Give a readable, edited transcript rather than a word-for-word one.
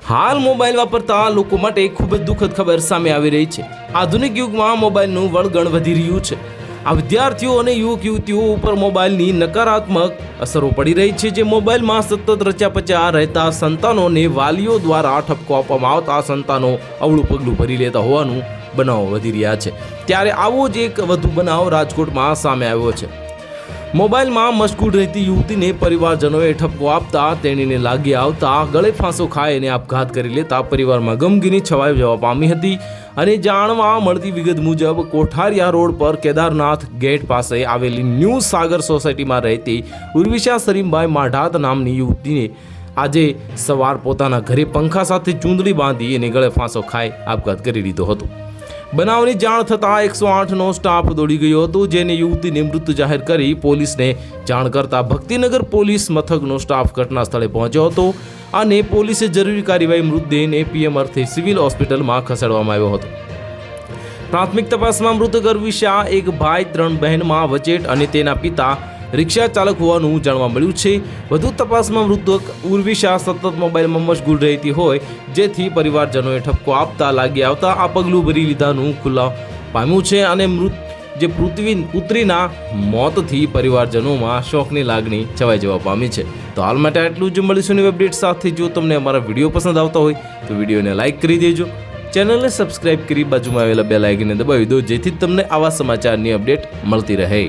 હાલ મોબાઈલ વાપરતા લોકો માટે ખૂબ જ દુઃખદ ખબર સામે આવી રહી છે। આધુનિક યુગમાં મોબાઈલનું વળગણ વધી રહ્યું છે। આ વિદ્યાર્થીઓ અને યુવક યુવતીઓ ઉપર મોબાઈલની નકારાત્મક અસરો પડી રહી છે, જે મોબાઈલમાં સતત રચ્યા પચ્યા રહેતા સંતાનોને વાલીઓ દ્વારા ઠપકો આપવામાં આવતા સંતાનો અવળું પગલું ભરી લેતા હોવાનું બનાવો વધી રહ્યા છે। ત્યારે આવો જ એક વધુ બનાવ રાજકોટમાં સામે આવ્યો છે। મોબાઈલમાં મશગુલ રહેતી યુવતીને પરિવારજનોએ ઠપકો આપતા તેણીને લાગી આવતા ગળે ફાંસો ખાઈ અને આપઘાત કરી લેતા પરિવારમાં ગમગીની છવાઈ જવા પામી હતી। અને જાણવા મળતી વિગત મુજબ કોઠારિયા રોડ પર કેદારનાથ ગેટ પાસે આવેલી ન્યૂ સાગર સોસાયટીમાં રહેતી ઉર્વિશા સરીમભાઈ માઢાત નામની યુવતીને આજે સવાર પોતાના ઘરે પંખા સાથે ચૂંદડી બાંધી અને ગળે ફાંસો ખાઈ આપઘાત કરી લીધો હતો। બનાવની જાણ થતાં 108નો સ્ટાફ દોડી ગયો હતો, જેને યુવતીને મૃત જાહેર કરી પોલીસને જાણ કરતા ભક્તિનગર પોલીસ મથકનો સ્ટાફ ઘટના સ્થળે પહોંચ્યો હતો અને પોલીસે જરૂરી કાર્યવાહી મૃતદેહને પીએમ અર્થે સિવિલ હોસ્પિટલમાં ખસેડવામાં આવ્યો હતો। પ્રાથમિક તપાસમાં મૃતક ઉર્વિશા એક ભાઈ 3 બહેનમાં વચેટ અને તેના પિતા રિક્ષા ચાલક હોવાનું જાણવા મળ્યું છે। વધુ તપાસમાં મૃતક ઉર્વિશા સતત મોબાઈલમાં મશગુલ રહેતી હોય, જેથી પરિવારજનોએ ઠપકો આપતા લાગી આવતા આ પગલું ભરી લીધાનું ખુલ્લા પામ્યું છે અને જે પુત્રીના મોતથી પરિવારજનોમાં શોકની લાગણી છવાઈ જવા પામી છે। તો હાલ માટે આટલું જ। મળીશું નવી અપડેટ સાથે। જો તમને અમારા વિડીયો પસંદ આવતા હોય તો વિડીયોને લાઇક કરી દેજો, ચેનલને સબસ્ક્રાઇબ કરી બાજુમાં આવેલા બેલ આઇકનને દબાવી દો, જેથી તમને આવા સમાચારની અપડેટ મળતી રહે।